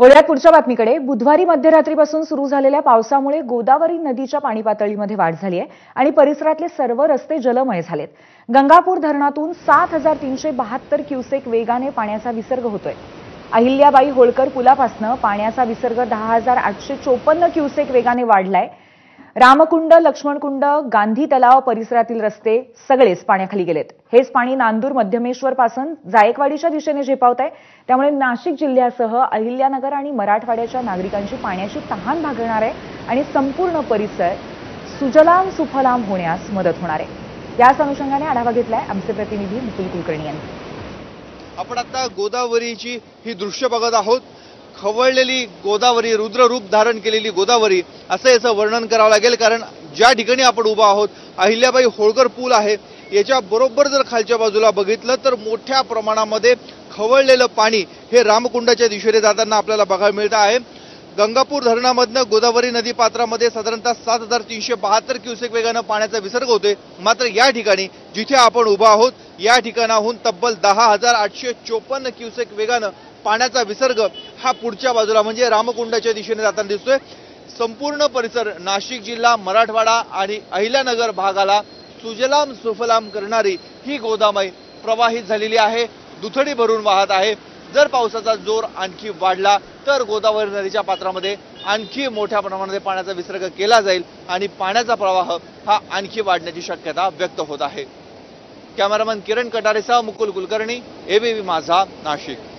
वळूयात पुढच्या बातमीकडे। बुधवारी मध्यरात्रीपासून सुरू झालेल्या पावसामुळे गोदावरी नदीच्या पाणी पातळीमध्ये वाढ झाली आहे आणि परिसरातले सर्व रस्ते जलमय झालेत। गंगापूर धरणातून 7372 क्युसेक वेगाने पाण्याचा विसर्ग होतोय। अहिल्याबाई होळकर पुलापासून पाण्याचा विसर्ग 10854 क्युसेक वेगाने वाढलाय। रामकुंड, लक्ष्मणकुंड, गांधी तलाव परिसरातील रस्ते सगळेच पाण्याखाली गेलेत। हेच पाणी नांदूर मध्यमेश्वर पासून जायकवाडीच्या दिशेने झेपावत आहे। त्यामुळे नाशिक जिल्ह्यासह अहिल्यानगर आणि मराठवाड्याच्या नागरिकांची पाण्याची तहान भागणार आहे आणि संपूर्ण परिसर सुजलाम सुफलाम होण्यास मदत होणार आहे। याच अनुषंगाने आढावा घेतलाय आमचे प्रतिनिधी मुकुल कुलकर्णी यांनी। आपण आता गोदावरीची ही दृश्य बघत आहोत। खवळलेली गोदावरी, रुद्र रूप धारण केलेली गोदावरी असं याचं वर्णन करावं लागेल, कारण ज्या ठिकाणी आपण उभा आहोत अहिल्याबाई होळकर पूल आहे, याच्या बरोबर जर खालच्या बाजूला बघितलं तर मोठ्या प्रमाणामध्ये खवळलेलं पाणी हे रामकुंडाच्या दिशेने जाताना आपल्याला बघायला मिळत आहे। गंगापूर धरणामधनं गोदावरी नदी पात्रामध्ये साधारणतः 7372 क्युसेक वेगानं पाण्याचा विसर्ग होतोय। मात्र या ठिकाणी जिथे आपण उभा आहोत या ठिकाणाहून तब्बल 10854 क्युसेक वेगानं पाण्याचा विसर्ग हा पुढच्या बाजूला म्हणजे रामकुंडाच्या दिशेने जाताना दिसतोय। संपूर्ण परिसर नाशिक जिल्हा, मराठवाडा आणि अहिल्यानगर भागाला सुजलाम सुफलाम करणारी ही गोदावरी प्रवाहित झालेली आहे, दुथडी भरून वाहत आहे। जर पावसाचा जोर आणखी वाढला तर गोदावरी नदीच्या पात्रामध्ये आणखी मोठ्या प्रमाणामध्ये पाण्याचा विसर्ग केला जाईल आणि पाण्याचा प्रवाह हा आणखी वाढण्याची शक्यता व्यक्त होत आहे। कॅमेरामन किरण कटारेसह मुकुल कुलकर्णी, एबीपी माझा, नाशिक।